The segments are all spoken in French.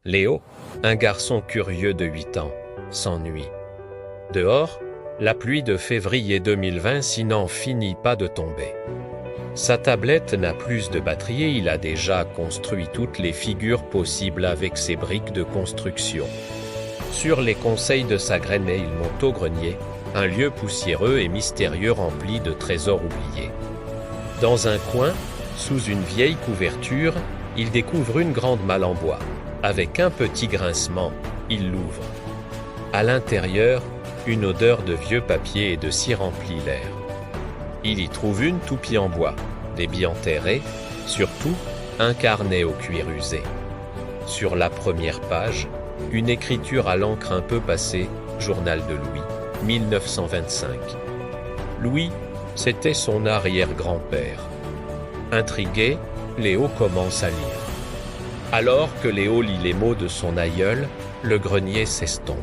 Léo, un garçon curieux de 8 ans, s'ennuie. Dehors, la pluie de février 2020 n'en finit pas de tomber. Sa tablette n'a plus de batterie et il a déjà construit toutes les figures possibles avec ses briques de construction. Sur les conseils de sa graine, il monte au grenier, un lieu poussiéreux et mystérieux rempli de trésors oubliés. Dans un coin, sous une vieille couverture, il découvre une grande malle en bois. Avec un petit grincement, il l'ouvre. À l'intérieur, une odeur de vieux papier et de cire remplit l'air. Il y trouve une toupie en bois, des billes enterrés, surtout un carnet au cuir usé. Sur la première page, une écriture à l'encre un peu passée, journal de Louis, 1925. Louis, c'était son arrière-grand-père. Intrigué, Léo commence à lire. Alors que Léo lit les mots de son aïeul, le grenier s'estompe.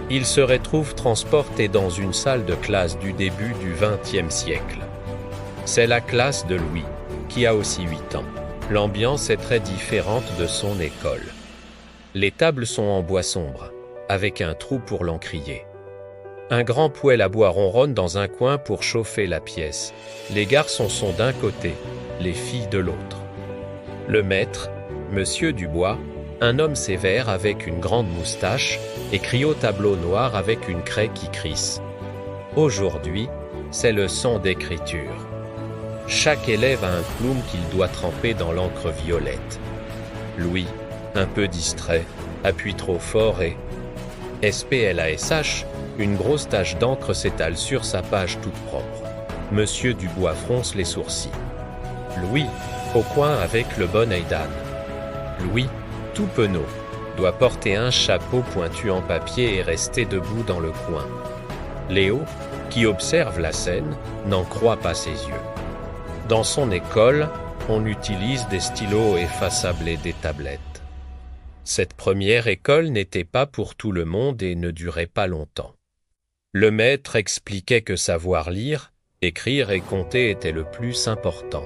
Il se retrouve transporté dans une salle de classe du début du XXe siècle. C'est la classe de Louis, qui a aussi 8 ans. L'ambiance est très différente de son école. Les tables sont en bois sombre, avec un trou pour l'encrier. Un grand poêle à bois ronronne dans un coin pour chauffer la pièce. Les garçons sont d'un côté, les filles de l'autre. Le maître, Monsieur Dubois, un homme sévère avec une grande moustache, écrit au tableau noir avec une craie qui crisse. Aujourd'hui, c'est le son d'écriture. Chaque élève a un plume qu'il doit tremper dans l'encre violette. Louis, un peu distrait, appuie trop fort et... SPLASH, une grosse tache d'encre s'étale sur sa page toute propre. Monsieur Dubois fronce les sourcils. Louis, au coin avec le bon œil d'âne. Louis, tout penaud, doit porter un chapeau pointu en papier et rester debout dans le coin. Léo, qui observe la scène, n'en croit pas ses yeux. Dans son école, on utilise des stylos effaçables et des tablettes. Cette première école n'était pas pour tout le monde et ne durait pas longtemps. Le maître expliquait que savoir lire, écrire et compter était le plus important.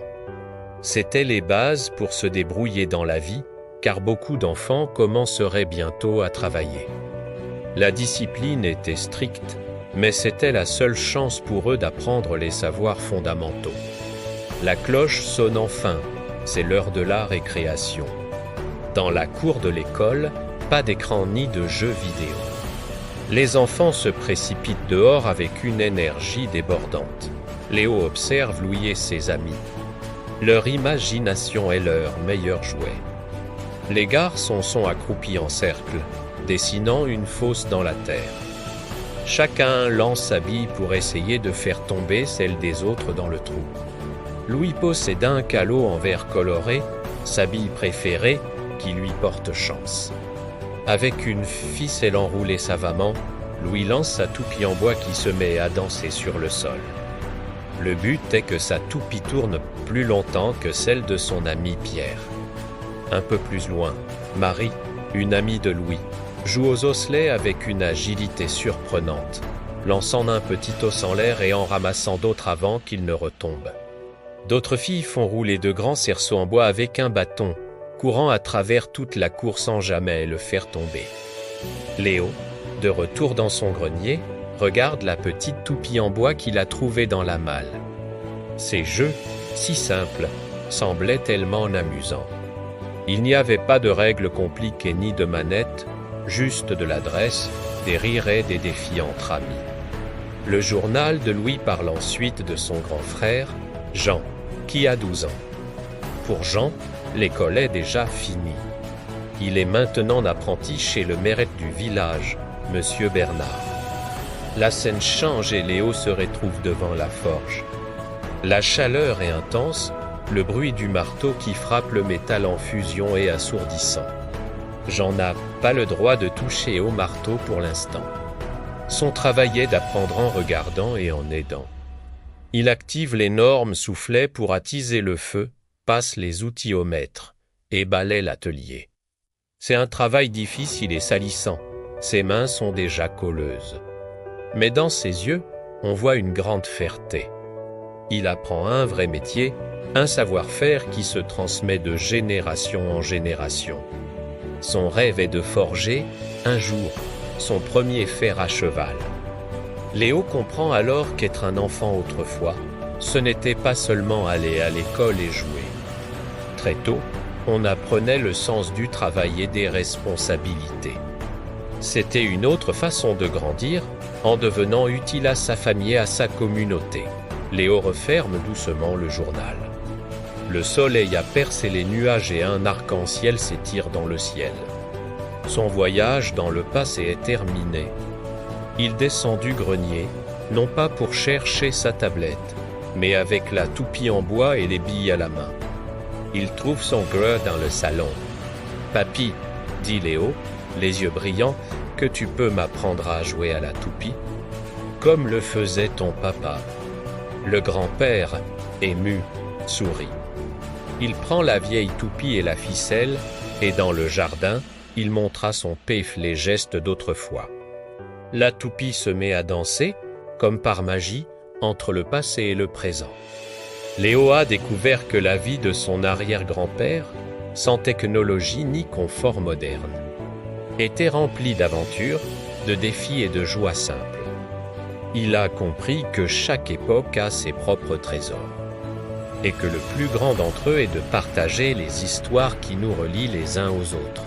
C'étaient les bases pour se débrouiller dans la vie, car beaucoup d'enfants commenceraient bientôt à travailler. La discipline était stricte, mais c'était la seule chance pour eux d'apprendre les savoirs fondamentaux. La cloche sonne enfin, c'est l'heure de la récréation. Dans la cour de l'école, pas d'écran ni de jeux vidéo. Les enfants se précipitent dehors avec une énergie débordante. Léo observe Louis et ses amis. Leur imagination est leur meilleur jouet. Les garçons sont accroupis en cercle, dessinant une fosse dans la terre. Chacun lance sa bille pour essayer de faire tomber celle des autres dans le trou. Louis possède un calot en verre coloré, sa bille préférée, qui lui porte chance. Avec une ficelle enroulée savamment, Louis lance sa toupie en bois qui se met à danser sur le sol. Le but est que sa toupie tourne plus longtemps que celle de son ami Pierre. Un peu plus loin, Marie, une amie de Louis, joue aux osselets avec une agilité surprenante, lançant un petit os en l'air et en ramassant d'autres avant qu'il ne retombe. D'autres filles font rouler de grands cerceaux en bois avec un bâton, courant à travers toute la cour sans jamais le faire tomber. Léo, de retour dans son grenier, regarde la petite toupie en bois qu'il a trouvée dans la malle. Ces jeux, si simples, semblaient tellement amusants. Il n'y avait pas de règles compliquées ni de manettes, juste de l'adresse, des rires et des défis entre amis. Le journal de Louis parle ensuite de son grand frère, Jean, qui a 12 ans. Pour Jean, l'école est déjà finie. Il est maintenant apprenti chez le maire du village, Monsieur Bernard. La scène change et Léo se retrouve devant la forge. La chaleur est intense, le bruit du marteau qui frappe le métal en fusion est assourdissant. Jean n'a pas le droit de toucher au marteau pour l'instant. Son travail est d'apprendre en regardant et en aidant. Il active l'énorme soufflet pour attiser le feu, passe les outils au maître et balaie l'atelier. C'est un travail difficile et salissant, ses mains sont déjà colleuses. Mais dans ses yeux, on voit une grande fierté. Il apprend un vrai métier, un savoir-faire qui se transmet de génération en génération. Son rêve est de forger, un jour, son premier fer à cheval. Léo comprend alors qu'être un enfant autrefois, ce n'était pas seulement aller à l'école et jouer. Très tôt, on apprenait le sens du travail et des responsabilités. C'était une autre façon de grandir, en devenant utile à sa famille et à sa communauté. Léo referme doucement le journal. Le soleil a percé les nuages et un arc-en-ciel s'étire dans le ciel. Son voyage dans le passé est terminé. Il descend du grenier, non pas pour chercher sa tablette, mais avec la toupie en bois et les billes à la main. Il trouve son greu dans le salon. « Papy, dit Léo, les yeux brillants, que tu peux m'apprendre à jouer à la toupie, comme le faisait ton papa. » Le grand-père, ému, sourit. Il prend la vieille toupie et la ficelle, et dans le jardin, il montra son pif les gestes d'autrefois. La toupie se met à danser, comme par magie, entre le passé et le présent. Léo a découvert que la vie de son arrière-grand-père, sans technologie ni confort moderne, était remplie d'aventures, de défis et de joies simples. Il a compris que chaque époque a ses propres trésors, et que le plus grand d'entre eux est de partager les histoires qui nous relient les uns aux autres.